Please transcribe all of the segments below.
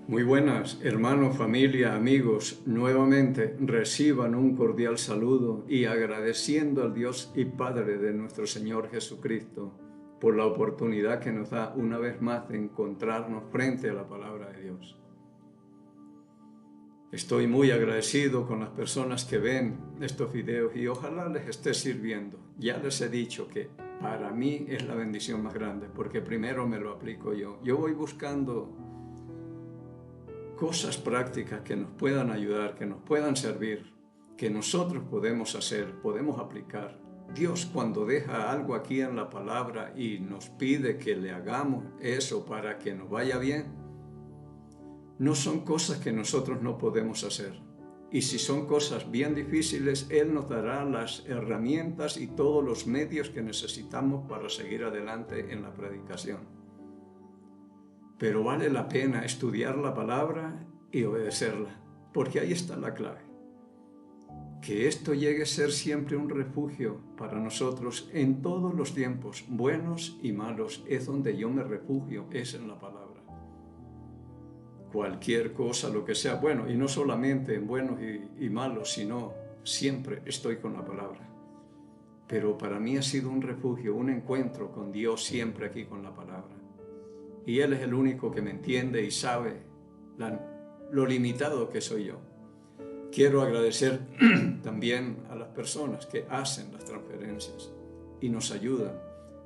Muy buenas, hermanos, familia, amigos. Nuevamente reciban un cordial saludo y agradeciendo al Dios y Padre de nuestro Señor Jesucristo por la oportunidad que nos da una vez más de encontrarnos frente a la palabra de Dios. Estoy muy agradecido con las personas que ven estos videos y ojalá les esté sirviendo. Ya les he dicho que para mí es la bendición más grande porque primero me lo aplico yo. Yo voy buscando cosas prácticas que nos puedan ayudar, que nos puedan servir, que nosotros podemos hacer, podemos aplicar. Dios cuando deja algo aquí en la palabra y nos pide que le hagamos eso para que nos vaya bien, no son cosas que nosotros no podemos hacer. Y si son cosas bien difíciles, Él nos dará las herramientas y todos los medios que necesitamos para seguir adelante en la predicación. Pero vale la pena estudiar la palabra y obedecerla, porque ahí está la clave. Que esto llegue a ser siempre un refugio para nosotros en todos los tiempos, buenos y malos, es donde yo me refugio, es en la palabra. Cualquier cosa, lo que sea bueno, y no solamente en buenos y malos, sino siempre estoy con la palabra. Pero para mí ha sido un refugio, un encuentro con Dios siempre aquí con la palabra. Y Él es el único que me entiende y sabe lo limitado que soy yo. Quiero agradecer también a las personas que hacen las transferencias y nos ayudan.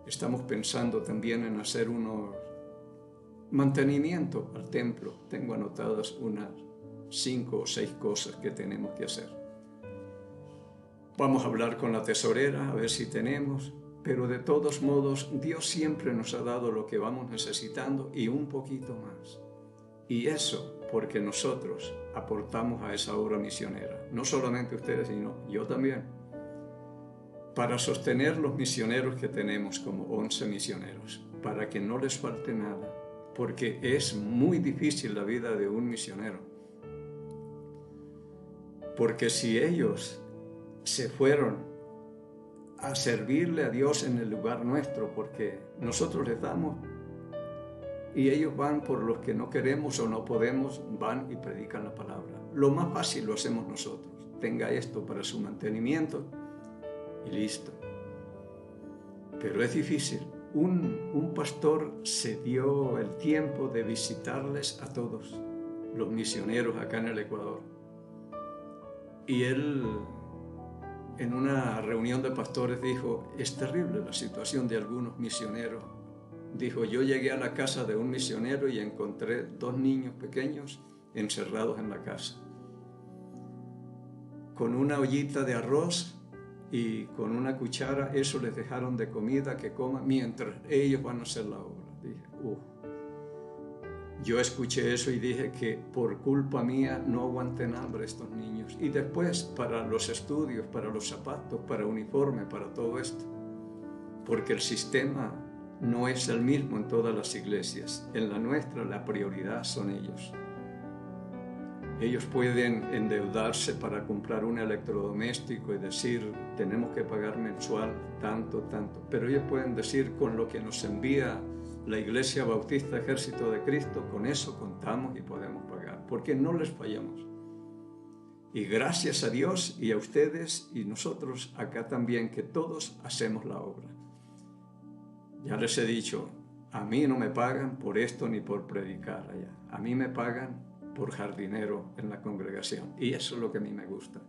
Estamos pensando también en hacer unos mantenimiento al templo. Tengo anotadas unas 5 o 6 cosas que tenemos que hacer. Vamos a hablar con la tesorera a ver si tenemos, pero de todos modos Dios siempre nos ha dado lo que vamos necesitando y un poquito más. Y eso porque nosotros aportamos a esa obra misionera. No solamente ustedes, sino yo también. Para sostener los misioneros que tenemos, como 11 misioneros, para que no les falte nada, porque es muy difícil la vida de un misionero. Porque si ellos se fueron a servirle a Dios en el lugar nuestro, porque nosotros les damos, y ellos van por los que no queremos o no podemos, van y predican la palabra. Lo más fácil lo hacemos nosotros. Tenga esto para su mantenimiento y listo. Pero es difícil. Un pastor se dio el tiempo de visitarles a todos los misioneros acá en el Ecuador. Y él, en una reunión de pastores, dijo, es terrible la situación de algunos misioneros. Dijo, yo llegué a la casa de un misionero y encontré 2 niños pequeños encerrados en la casa, con una ollita de arroz y con una cuchara, eso les dejaron de comida que coman mientras ellos van a hacer la obra. Dije, Yo escuché eso y dije que por culpa mía no aguanten hambre estos niños. Y después para los estudios, para los zapatos, para uniforme, para todo esto. Porque el sistema no es el mismo en todas las iglesias. En la nuestra la prioridad son ellos. Ellos pueden endeudarse para comprar un electrodoméstico y decir, tenemos que pagar mensual tanto. Pero ellos pueden decir, con lo que nos envía la Iglesia Bautista Ejército de Cristo, con eso contamos y podemos pagar, porque no les fallamos. Y gracias a Dios y a ustedes y nosotros acá también, que todos hacemos la obra. Ya les he dicho, a mí no me pagan por esto ni por predicar allá. A mí me pagan por jardinero en la congregación. Y eso es lo que a mí me gusta.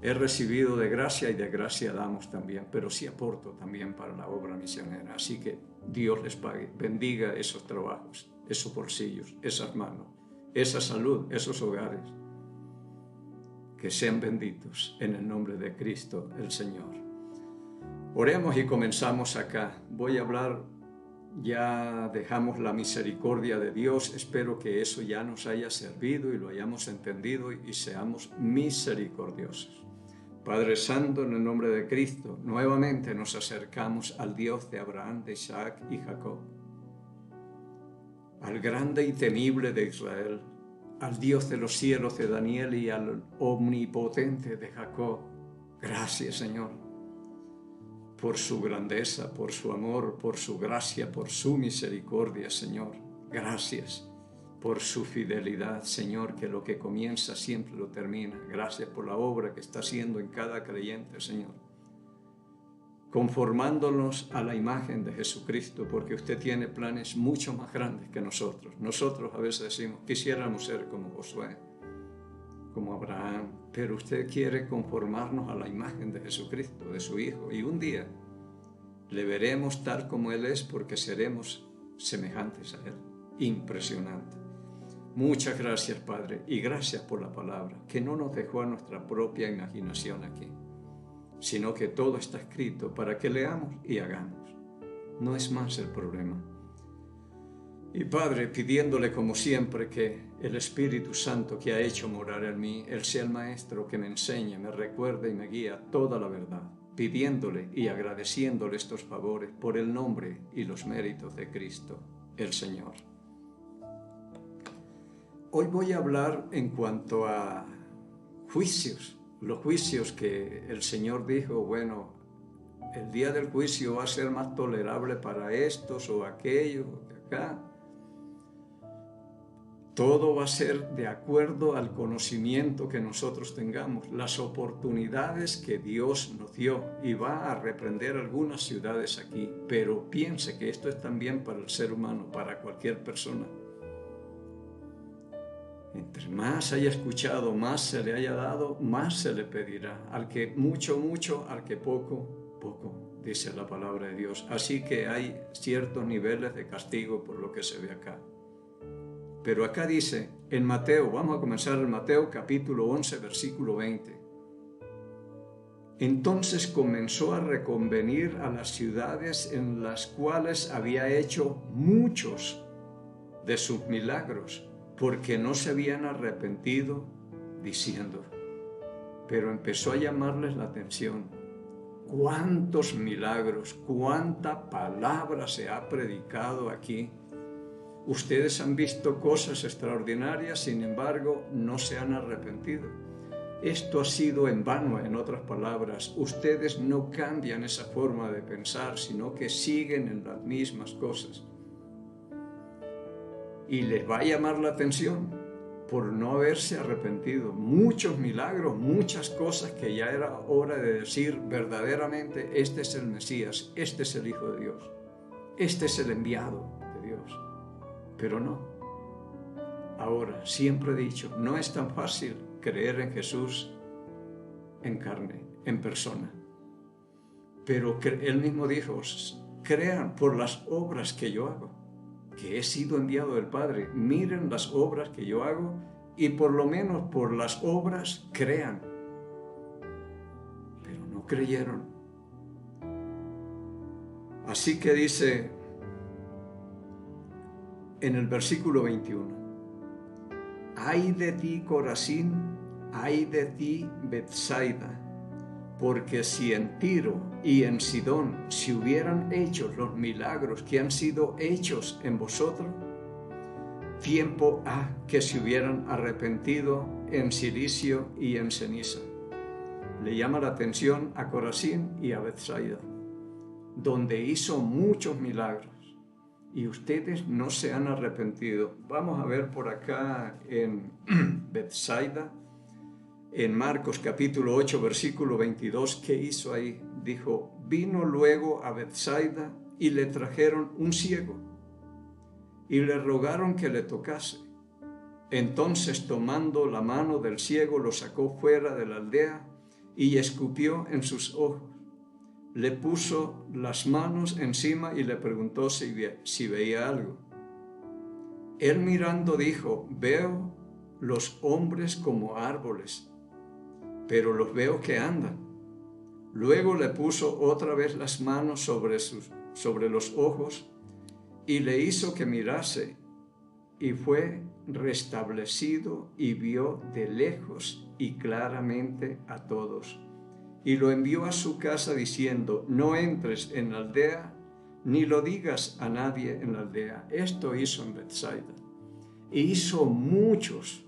He recibido de gracia y de gracia damos también, pero sí aporto también para la obra misionera. Así que Dios les pague, bendiga esos trabajos, esos bolsillos, esas manos, esa salud, esos hogares. Que sean benditos en el nombre de Cristo el Señor. Oremos y comenzamos acá. Voy a hablar, ya dejamos la misericordia de Dios. Espero que eso ya nos haya servido y lo hayamos entendido y seamos misericordiosos. Padre Santo, en el nombre de Cristo, nuevamente nos acercamos al Dios de Abraham, de Isaac y Jacob, al grande y temible de Israel, al Dios de los cielos de Daniel y al omnipotente de Jacob. Gracias, Señor, por su grandeza, por su amor, por su gracia, por su misericordia, Señor. Gracias. por su fidelidad, Señor, que lo que comienza siempre lo termina. Gracias por la obra que está haciendo en cada creyente, Señor, conformándonos a la imagen de Jesucristo, porque usted tiene planes mucho más grandes que nosotros. Nosotros a veces decimos, quisiéramos ser como Josué, como Abraham, pero usted quiere conformarnos a la imagen de Jesucristo, de su Hijo, y un día le veremos tal como Él es, porque seremos semejantes a Él. Impresionante. Muchas gracias, Padre, y gracias por la palabra, que no nos dejó a nuestra propia imaginación aquí, sino que todo está escrito para que leamos y hagamos. No es más el problema. Y Padre, pidiéndole como siempre que el Espíritu Santo que ha hecho morar en mí, Él sea el Maestro que me enseñe, me recuerde y me guía toda la verdad, pidiéndole y agradeciéndole estos favores por el nombre y los méritos de Cristo, el Señor. Hoy voy a hablar en cuanto a juicios, los juicios que el Señor dijo, bueno, el día del juicio va a ser más tolerable para estos o aquellos, acá. Todo va a ser de acuerdo al conocimiento que nosotros tengamos, las oportunidades que Dios nos dio, y va a reprender algunas ciudades aquí, pero piense que esto es también para el ser humano, para cualquier persona. Entre más haya escuchado, más se le haya dado, más se le pedirá. Al que mucho, mucho, al que poco, poco, dice la palabra de Dios. Así que hay ciertos niveles de castigo por lo que se ve acá. Pero acá dice, en Mateo, vamos a comenzar en Mateo capítulo 11, versículo 20. Entonces comenzó a reconvenir a las ciudades en las cuales había hecho muchos de sus milagros, porque no se habían arrepentido, diciendo. Pero empezó a llamarles la atención. ¿Cuántos milagros, cuánta palabra se ha predicado aquí? Ustedes han visto cosas extraordinarias, sin embargo, no se han arrepentido. Esto ha sido en vano, en otras palabras. Ustedes no cambian esa forma de pensar, sino que siguen en las mismas cosas. Y les va a llamar la atención por no haberse arrepentido. Muchos milagros, muchas cosas que ya era hora de decir verdaderamente, este es el Mesías, este es el Hijo de Dios, este es el enviado de Dios. Pero no. Ahora, siempre he dicho, no es tan fácil creer en Jesús en carne, en persona. Pero Él mismo dijo, crean por las obras que yo hago, que he sido enviado del Padre. Miren las obras que yo hago y por lo menos por las obras crean. Pero no creyeron. Así que dice en el versículo 21, ay de ti, Corazín, ay de ti, Betsaida, porque si en Tiro y en Sidón se hubieran hecho los milagros que han sido hechos en vosotros, tiempo ha que se hubieran arrepentido en silicio y en ceniza. Le llama la atención a Corazín y a Betsaida, donde hizo muchos milagros, y ustedes no se han arrepentido. Vamos a ver por acá en Betsaida, en Marcos capítulo 8, versículo 22, ¿qué hizo ahí? Dijo, vino luego a Betsaida y le trajeron un ciego y le rogaron que le tocase. Entonces, tomando la mano del ciego, lo sacó fuera de la aldea y escupió en sus ojos. Le puso las manos encima y le preguntó si veía algo. Él mirando dijo, veo los hombres como árboles, pero los veo que andan. Luego le puso otra vez las manos sobre los ojos y le hizo que mirase, y fue restablecido y vio de lejos y claramente a todos. Y lo envió a su casa diciendo, no entres en la aldea, ni lo digas a nadie en la aldea. Esto hizo en Betsaida. E hizo muchos,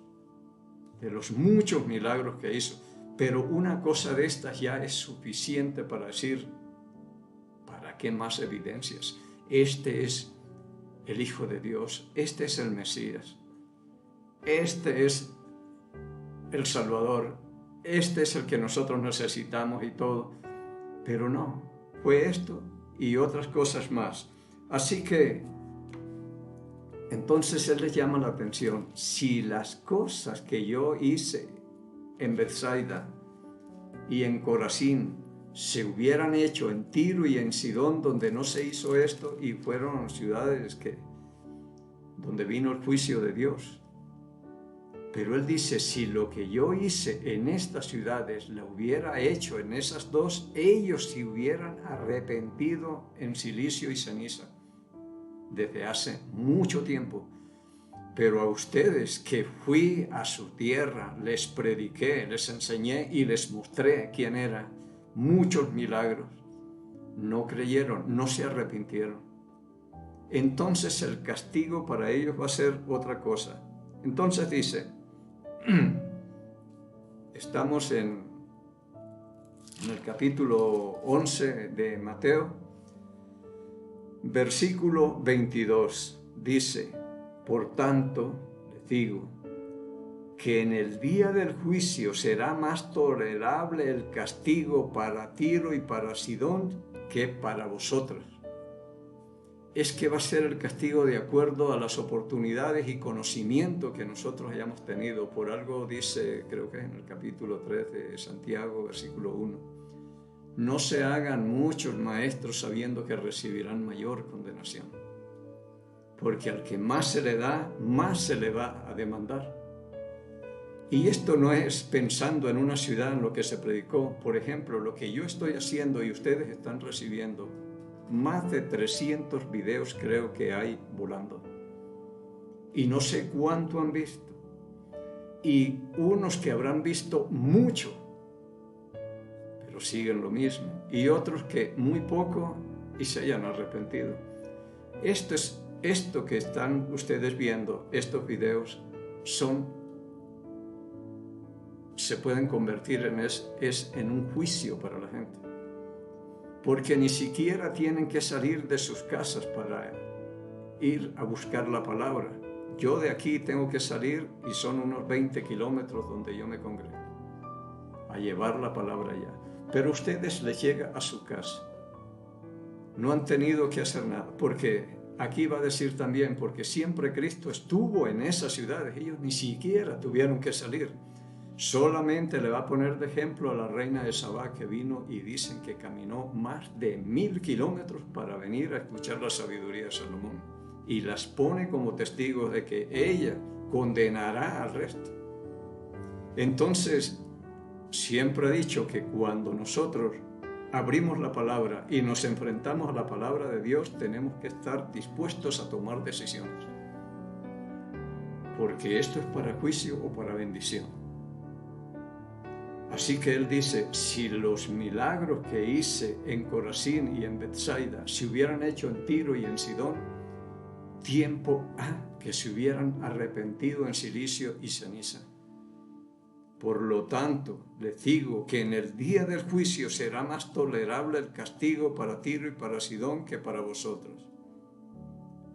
de los muchos milagros que hizo. Pero una cosa de estas ya es suficiente para decir, ¿para qué más evidencias? Este es el Hijo de Dios, este es el Mesías. este es el Salvador, este es el que nosotros necesitamos y todo. Pero no, fue esto y otras cosas más. Así que entonces él les llama la atención. Si las cosas que yo hice en Bethsaida y en Corazín se hubieran hecho en Tiro y en Sidón, donde no se hizo esto, y fueron ciudades donde vino el juicio de Dios. Pero él dice, si lo que yo hice en estas ciudades lo hubiera hecho en esas dos, ellos se hubieran arrepentido en silicio y ceniza desde hace mucho tiempo. Pero a ustedes que fui a su tierra, les prediqué, les enseñé y les mostré quién era, muchos milagros, no creyeron, no se arrepintieron. Entonces el castigo para ellos va a ser otra cosa. Entonces dice, estamos en el capítulo 11 de Mateo, versículo 22, dice, por tanto, les digo, que en el día del juicio será más tolerable el castigo para Tiro y para Sidón que para vosotros. Es que va a ser el castigo de acuerdo a las oportunidades y conocimiento que nosotros hayamos tenido. Por algo dice, creo que es en el capítulo 3 de Santiago, versículo 1, no se hagan muchos maestros sabiendo que recibirán mayor condenación. Porque al que más se le da, más se le va a demandar. Y esto no es pensando en una ciudad en lo que se predicó. Por ejemplo, lo que yo estoy haciendo y ustedes están recibiendo, más de 300 videos creo que hay volando. Y no sé cuánto han visto. Y unos que habrán visto mucho, pero siguen lo mismo. Y otros que muy poco y se hayan arrepentido. Esto que están ustedes viendo, estos videos, se pueden convertir en un juicio para la gente. Porque ni siquiera tienen que salir de sus casas para ir a buscar la palabra. Yo de aquí tengo que salir, y son unos 20 kilómetros donde yo me congrego, a llevar la palabra allá. Pero a ustedes les llega a su casa. No han tenido que hacer nada, porque aquí va a decir también, porque siempre Cristo estuvo en esas ciudades, ellos ni siquiera tuvieron que salir. Solamente le va a poner de ejemplo a la reina de Sabá, que vino y dicen que caminó más de 1000 kilómetros para venir a escuchar la sabiduría de Salomón. Y las pone como testigos de que ella condenará al resto. Entonces, siempre he dicho que cuando nosotros abrimos la palabra y nos enfrentamos a la palabra de Dios, tenemos que estar dispuestos a tomar decisiones. Porque esto es para juicio o para bendición. Así que él dice, si los milagros que hice en Corazín y en Bethsaida se hubieran hecho en Tiro y en Sidón, tiempo que se hubieran arrepentido en silicio y ceniza. Por lo tanto, les digo que en el día del juicio será más tolerable el castigo para Tiro y para Sidón que para vosotros.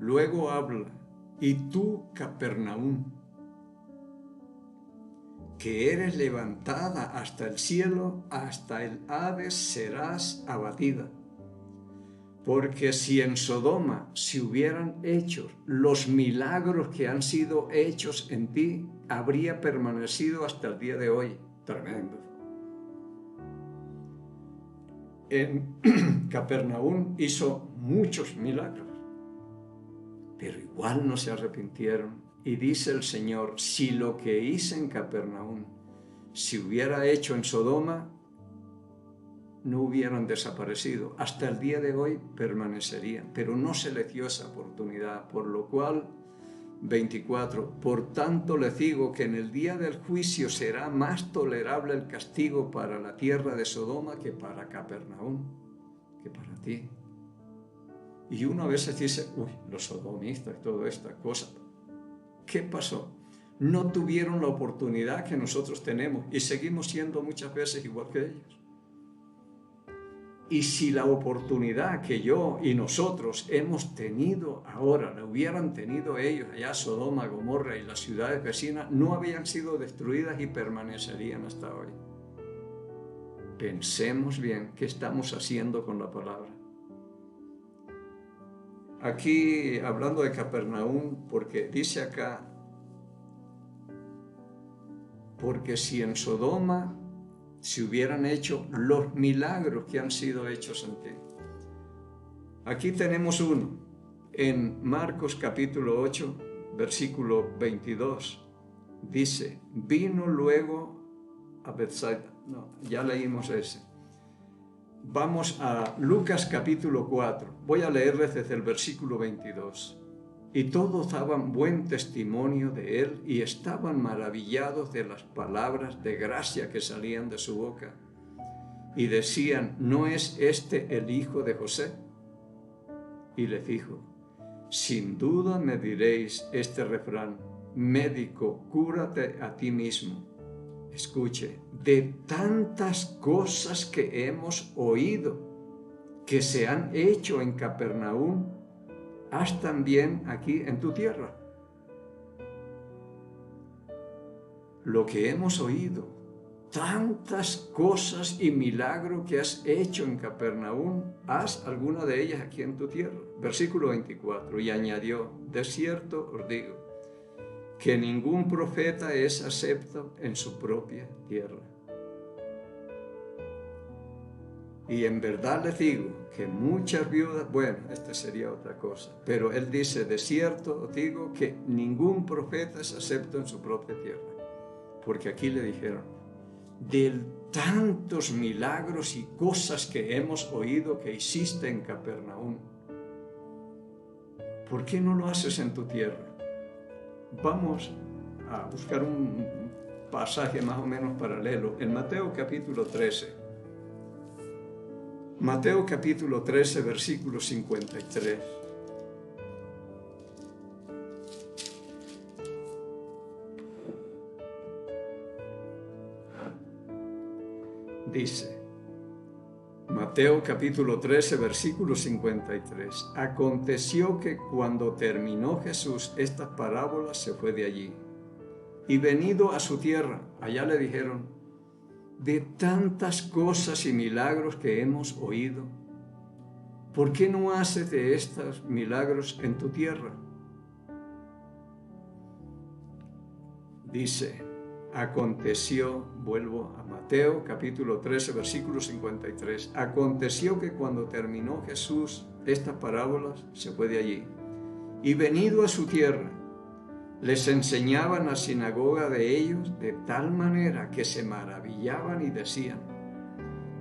Luego habla, y tú, Capernaum, que eres levantada hasta el cielo, hasta el Hades serás abatida. Porque si en Sodoma se hubieran hecho los milagros que han sido hechos en ti, habría permanecido hasta el día de hoy. Tremendo. En Capernaum hizo muchos milagros, pero igual no se arrepintieron. Y dice el Señor, si lo que hice en Capernaum se hubiera hecho en Sodoma, no hubieran desaparecido. Hasta el día de hoy permanecerían, pero no se les dio esa oportunidad, por lo cual, 24, por tanto les digo que en el día del juicio será más tolerable el castigo para la tierra de Sodoma que para Capernaum, que para ti. Y uno a veces dice, los sodomistas y toda esta cosa. ¿Qué pasó? No tuvieron la oportunidad que nosotros tenemos y seguimos siendo muchas veces igual que ellos. Y si la oportunidad que yo y nosotros hemos tenido ahora, la hubieran tenido ellos allá, Sodoma, Gomorra y las ciudades vecinas, no habían sido destruidas y permanecerían hasta hoy. Pensemos bien qué estamos haciendo con la palabra. Aquí, hablando de Capernaum, porque dice acá, porque si en Sodoma se hubieran hecho los milagros que han sido hechos en ti. Aquí tenemos uno, en Marcos capítulo 8, versículo 22, dice, vino luego a Bethsaida. No, ya leímos ese. Vamos a Lucas capítulo 4, voy a leerles desde el versículo 22. Y todos daban buen testimonio de él y estaban maravillados de las palabras de gracia que salían de su boca. Y decían, ¿no es este el hijo de José? Y les dijo, sin duda me diréis este refrán, médico, cúrate a ti mismo. Escuche, de tantas cosas que hemos oído que se han hecho en Capernaum, haz también aquí en tu tierra. Lo que hemos oído, tantas cosas y milagros que has hecho en Capernaum, haz alguna de ellas aquí en tu tierra. Versículo 24, y añadió, de cierto os digo, que ningún profeta es acepto en su propia tierra. Y en verdad les digo que muchas viudas, bueno, esta sería otra cosa, pero él dice, de cierto os digo que ningún profeta es acepto en su propia tierra. Porque aquí le dijeron, de tantos milagros y cosas que hemos oído que hiciste en Capernaum, ¿por qué no lo haces en tu tierra? Vamos a buscar un pasaje más o menos paralelo en Mateo capítulo 13. Mateo capítulo 13, versículo 53. Dice, Mateo capítulo 13, versículo 53. Aconteció que cuando terminó Jesús estas parábolas, se fue de allí. Y venido a su tierra, allá le dijeron, de tantas cosas y milagros que hemos oído, ¿por qué no haces de estos milagros en tu tierra? Dice, aconteció, vuelvo a Mateo capítulo 13, versículo 53, aconteció que cuando terminó Jesús estas parábolas, se fue de allí. Y venido a su tierra, les enseñaba en la sinagoga de ellos de tal manera que se maravillaban y decían,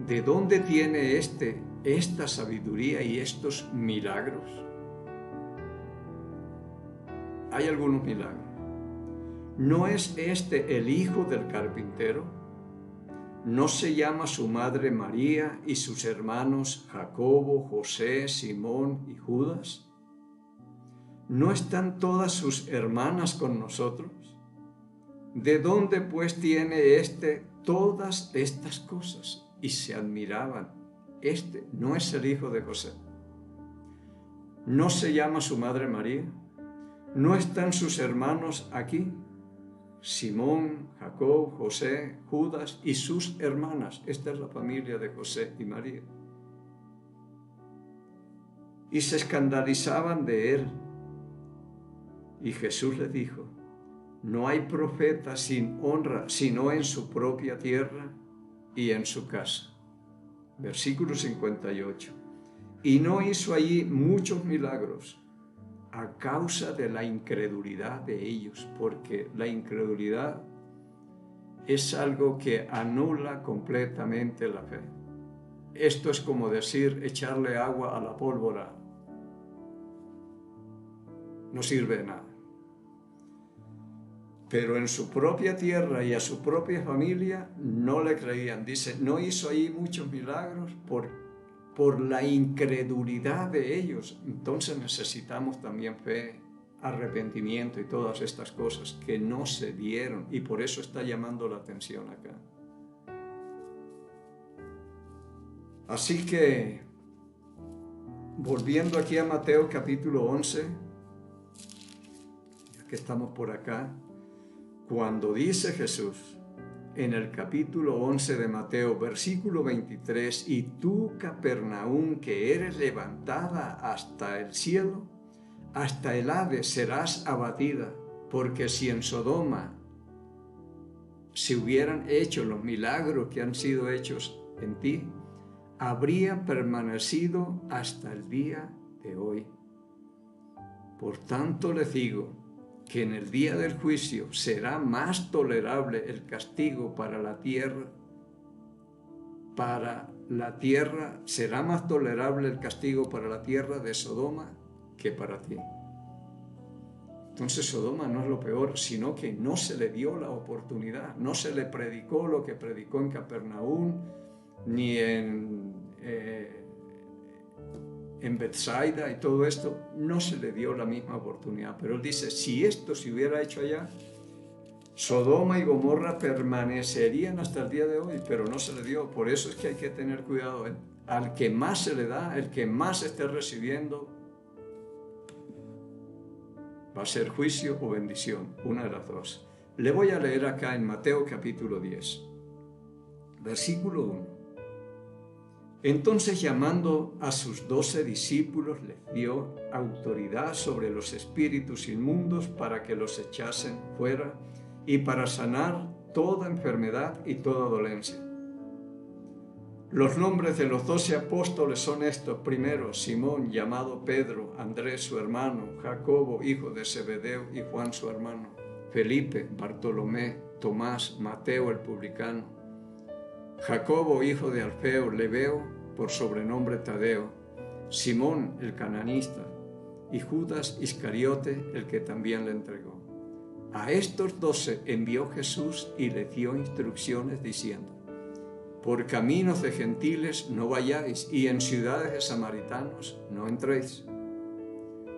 ¿de dónde tiene esta sabiduría y estos milagros? Hay algunos milagros. ¿No es este el hijo del carpintero? ¿No se llama su madre María y sus hermanos Jacobo, José, Simón y Judas? ¿No están todas sus hermanas con nosotros? ¿De dónde pues tiene todas estas cosas? Y se admiraban. ¿No es el hijo de José? ¿No se llama su madre María? ¿No están sus hermanos aquí? Simón, Jacob, José, Judas y sus hermanas. Esta es la familia de José y María. Y se escandalizaban de él. Y Jesús les dijo, no hay profeta sin honra, sino en su propia tierra y en su casa. Versículo 58. Y no hizo allí muchos milagros a causa de la incredulidad de ellos, porque la incredulidad es algo que anula completamente la fe. Esto es como decir echarle agua a la pólvora. No sirve de nada. Pero en su propia tierra y a su propia familia no le creían. Dice, no hizo ahí muchos milagros por la incredulidad de ellos. Entonces necesitamos también fe, arrepentimiento y todas estas cosas que no se dieron. Y por eso está llamando la atención acá. Así que, volviendo aquí a Mateo capítulo 11, ya que estamos por acá, cuando dice Jesús en el capítulo 11 de Mateo, versículo 23, y tú, Capernaum, que eres levantada hasta el cielo, hasta el Hades serás abatida, porque si en Sodoma se hubieran hecho los milagros que han sido hechos en ti, habría permanecido hasta el día de hoy. Por tanto les digo que en el día del juicio será más tolerable el castigo para la tierra. Para la tierra será más tolerable el castigo para la tierra de Sodoma que para ti. Entonces Sodoma no es lo peor, sino que no se le dio la oportunidad, no se le predicó lo que predicó en Capernaum, ni en Bethsaida y todo esto, no se le dio la misma oportunidad. Pero él dice, si esto se hubiera hecho allá, Sodoma y Gomorra permanecerían hasta el día de hoy, pero no se le dio. Por eso es que hay que tener cuidado. Al que más se le da, el que más esté recibiendo, va a ser juicio o bendición, una de las dos. Le voy a leer acá en Mateo capítulo 10, versículo 1. Entonces, llamando a sus 12 discípulos, les dio autoridad sobre los espíritus inmundos para que los echasen fuera y para sanar toda enfermedad y toda dolencia. Los nombres de los 12 apóstoles son estos. Primero, Simón, llamado Pedro, Andrés, su hermano, Jacobo, hijo de Zebedeo, y Juan, su hermano, Felipe, Bartolomé, Tomás, Mateo, el publicano, Jacobo, hijo de Alfeo, Lebeo, por sobrenombre Tadeo, Simón, el cananista, y Judas Iscariote, el que también le entregó. A estos 12 envió Jesús y les dio instrucciones diciendo, por caminos de gentiles no vayáis, y en ciudades de samaritanos no entréis,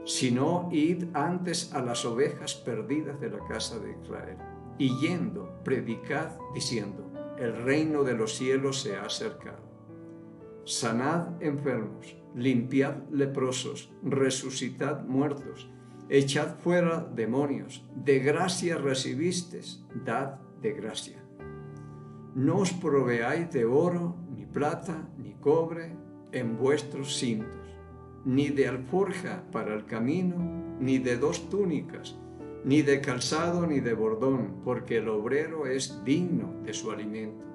sino id antes a las ovejas perdidas de la casa de Israel. Y yendo, predicad diciendo, el reino de los cielos se ha acercado. Sanad enfermos, limpiad leprosos, resucitad muertos, echad fuera demonios, de gracia recibisteis, dad de gracia. No os proveáis de oro, ni plata, ni cobre en vuestros cintos, ni de alforja para el camino, ni de 2 túnicas, ni de calzado, ni de bordón, porque el obrero es digno de su alimento.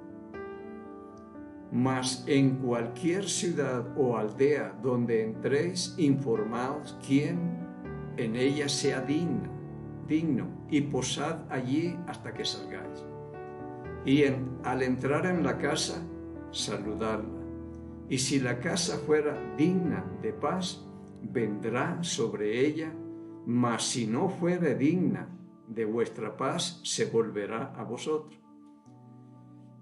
Mas en cualquier ciudad o aldea donde entréis, informaos quién en ella sea digno, y posad allí hasta que salgáis. Y al entrar en la casa, saludadla. Y si la casa fuera digna de paz, vendrá sobre ella, mas si no fuere digna de vuestra paz, se volverá a vosotros.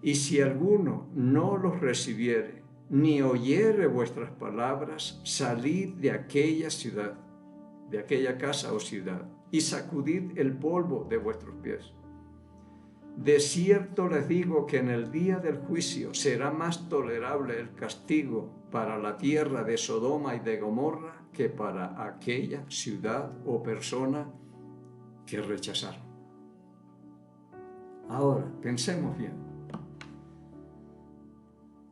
Y si alguno no los recibiere, ni oyere vuestras palabras, salid de aquella ciudad, de aquella casa o ciudad, y sacudid el polvo de vuestros pies. De cierto les digo que en el día del juicio será más tolerable el castigo para la tierra de Sodoma y de Gomorra que para aquella ciudad o persona que rechazaron. Ahora, pensemos bien.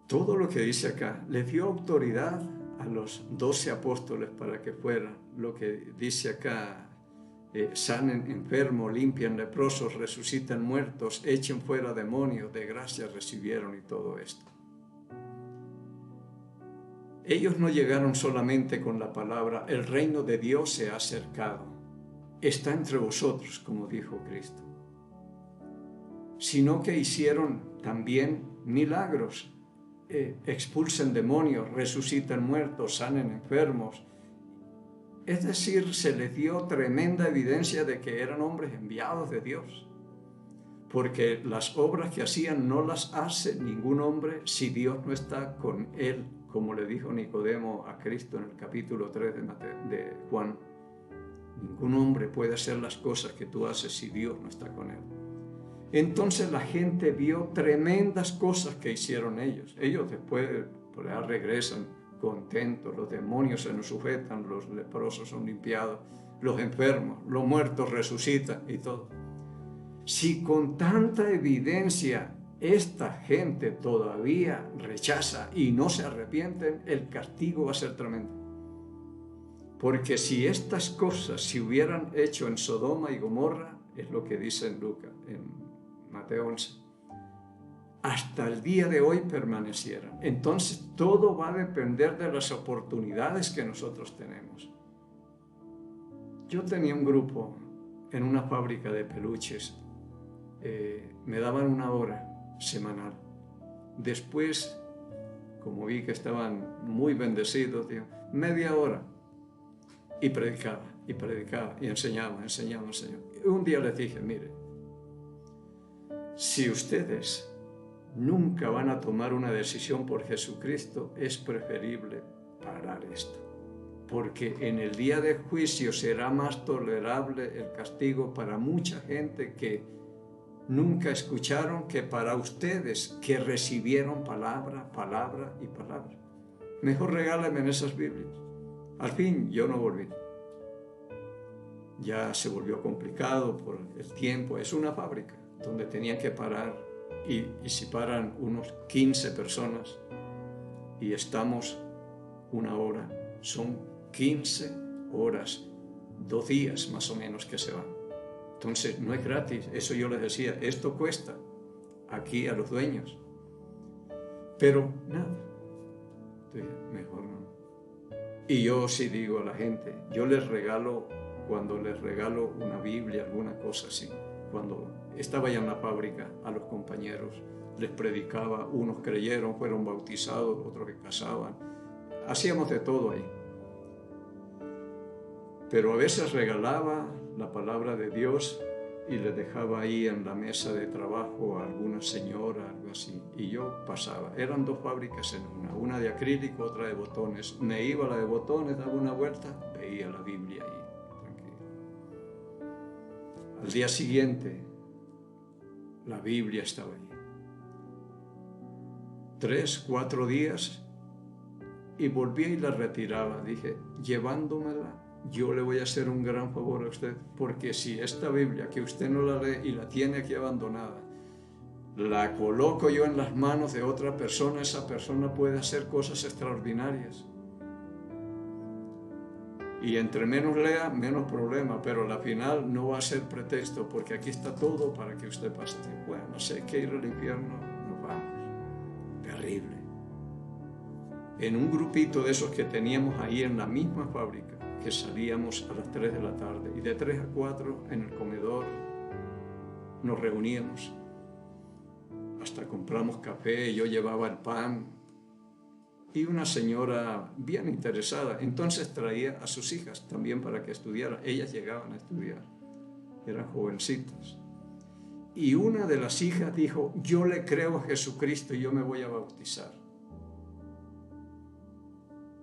Todo lo que dice acá, les dio autoridad a los 12 apóstoles para que fueran. Lo que dice acá, sanen enfermos, limpian leprosos, resucitan muertos, echen fuera demonios, de gracia recibieron y todo esto. Ellos no llegaron solamente con la palabra, el reino de Dios se ha acercado, está entre vosotros, como dijo Cristo, sino que hicieron también milagros, expulsen demonios, resucitan muertos, sanen enfermos. Es decir, se les dio tremenda evidencia de que eran hombres enviados de Dios, porque las obras que hacían no las hace ningún hombre si Dios no está con él, como le dijo Nicodemo a Cristo en el capítulo 3 de Juan. Ningún hombre puede hacer las cosas que tú haces si Dios no está con él. Entonces la gente vio tremendas cosas que hicieron ellos. Ellos después, por allá regresan contentos, los demonios se nos sujetan, los leprosos son limpiados, los enfermos, los muertos resucitan y todo. Si con tanta evidencia esta gente todavía rechaza y no se arrepienten, el castigo va a ser tremendo. Porque si estas cosas se hubieran hecho en Sodoma y Gomorra, es lo que dice en Lucas, en Mateo 11, hasta el día de hoy permanecieran. Entonces todo va a depender de las oportunidades que nosotros tenemos. Yo tenía un grupo en una fábrica de peluches. Me daban 1 hora semanal. Después, como vi que estaban muy bendecidos, digo, media hora. Y predicaba, y enseñaba. Un día les dije, mire, si ustedes nunca van a tomar una decisión por Jesucristo, es preferible parar esto. Porque en el día de juicio será más tolerable el castigo para mucha gente que nunca escucharon que para ustedes que recibieron palabra. Mejor regálenme esas Biblias. Al fin yo no volví. Ya se volvió complicado por el tiempo. Es una fábrica donde tenían que parar y si paran unos 15 personas y estamos 1 hora, son 15 horas, 2 días más o menos que se van. Entonces no es gratis, eso yo les decía, esto cuesta aquí a los dueños. Pero nada, mejor no. Y yo sí digo a la gente, yo les regalo, cuando les regalo una Biblia, alguna cosa así, cuando estaba ya en la fábrica, a los compañeros les predicaba, unos creyeron, fueron bautizados, otros se casaban, hacíamos de todo ahí. Pero a veces regalaba la palabra de Dios y les dejaba ahí en la mesa de trabajo a alguna señora, algo así, y yo pasaba. Eran 2 fábricas en una de acrílico, otra de botones. Me iba a la de botones, daba una vuelta, veía la Biblia ahí, tranquilo. Al día siguiente, la Biblia estaba allí. 3, 4 días y volvía y la retiraba. Dije, llevándomela, yo le voy a hacer un gran favor a usted, porque si esta Biblia, que usted no la lee y la tiene aquí abandonada, la coloco yo en las manos de otra persona, esa persona puede hacer cosas extraordinarias. Y entre menos lea, menos problema, pero la final no va a ser pretexto, porque aquí está todo para que usted pase. Bueno, si hay que ir al infierno, nos vamos. Terrible. En un grupito de esos que teníamos ahí en la misma fábrica, que salíamos a las 3 de la tarde y de 3 a 4 en el comedor nos reuníamos, hasta compramos café, yo llevaba el pan y una señora bien interesada, entonces traía a sus hijas también para que estudiaran, ellas llegaban a estudiar, eran jovencitas. Y una de las hijas dijo, yo le creo a Jesucristo y yo me voy a bautizar.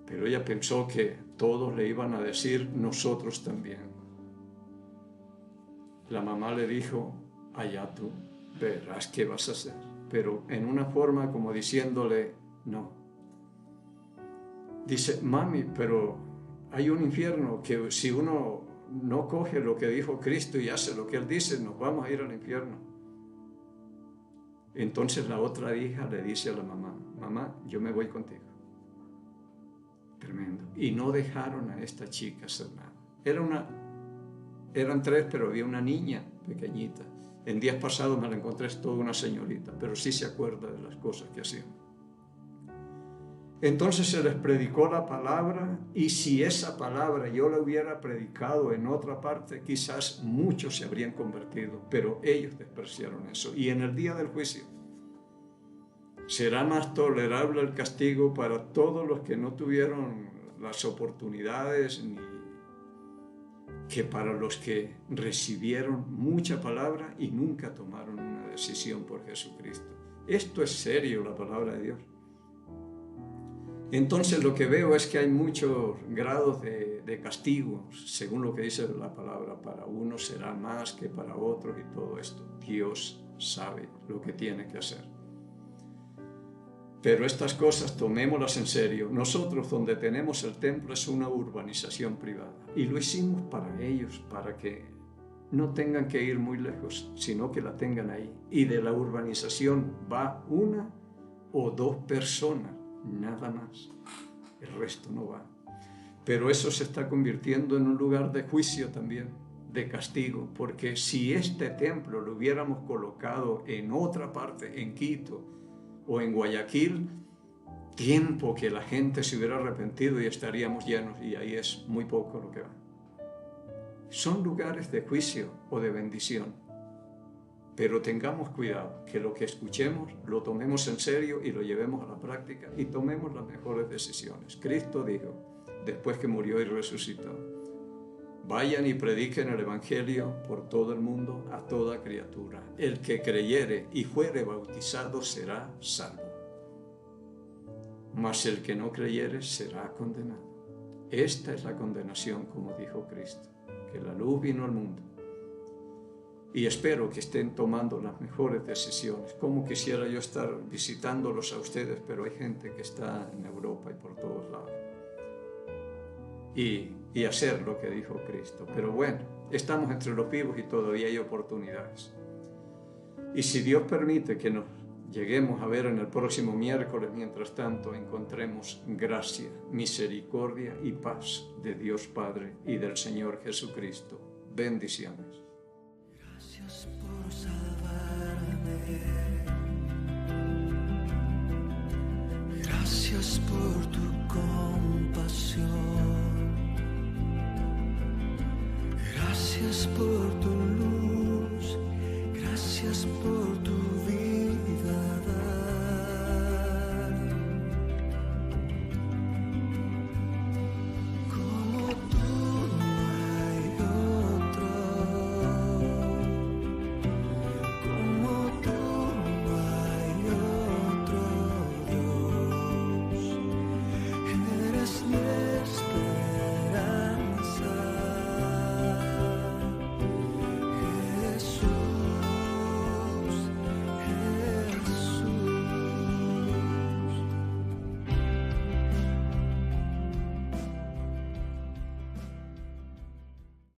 Pero ella pensó que todos le iban a decir, nosotros también. La mamá le dijo, allá tú, verás qué vas a hacer. Pero en una forma como diciéndole, no. Dice, mami, pero hay un infierno que si uno no coge lo que dijo Cristo y hace lo que Él dice, nos vamos a ir al infierno. Entonces la otra hija le dice a la mamá, mamá, yo me voy contigo. Tremendo. Y no dejaron a esta chica hacer nada. Eran 3, pero había una niña pequeñita. En días pasados me la encontré, es toda una señorita, pero sí se acuerda de las cosas que hacían. Entonces se les predicó la palabra, y si esa palabra yo la hubiera predicado en otra parte, quizás muchos se habrían convertido, pero ellos despreciaron eso. Y en el día del juicio será más tolerable el castigo para todos los que no tuvieron las oportunidades que para los que recibieron mucha palabra y nunca tomaron una decisión por Jesucristo. Esto es serio, la palabra de Dios. Entonces lo que veo es que hay muchos grados de castigo, según lo que dice la palabra. Para unos será más que para otros y todo esto. Dios sabe lo que tiene que hacer. Pero estas cosas tomémoslas en serio. Nosotros donde tenemos el templo es una urbanización privada. Y lo hicimos para ellos, para que no tengan que ir muy lejos, sino que la tengan ahí. Y de la urbanización va 1 o 2 personas, nada más. El resto no va. Pero eso se está convirtiendo en un lugar de juicio también, de castigo, porque si este templo lo hubiéramos colocado en otra parte, en Quito o en Guayaquil, tiempo que la gente se hubiera arrepentido y estaríamos llenos, y ahí es muy poco lo que va. Son lugares de juicio o de bendición, pero tengamos cuidado que lo que escuchemos lo tomemos en serio y lo llevemos a la práctica y tomemos las mejores decisiones. Cristo dijo, después que murió y resucitó, vayan y prediquen el Evangelio por todo el mundo a toda criatura. El que creyere y fuere bautizado será salvo, mas el que no creyere será condenado. Esta es la condenación, como dijo Cristo, que la luz vino al mundo. Y espero que estén tomando las mejores decisiones. Como quisiera yo estar visitándolos a ustedes, pero hay gente que está en Europa y por todos lados. Y hacer lo que dijo Cristo. Pero bueno, estamos entre los vivos y todavía hay oportunidades. Y si Dios permite que nos lleguemos a ver en el próximo miércoles, mientras tanto encontremos gracia, misericordia y paz de Dios Padre y del Señor Jesucristo. Bendiciones. Gracias por salvarme. Gracias por tu compasión. Gracias por tu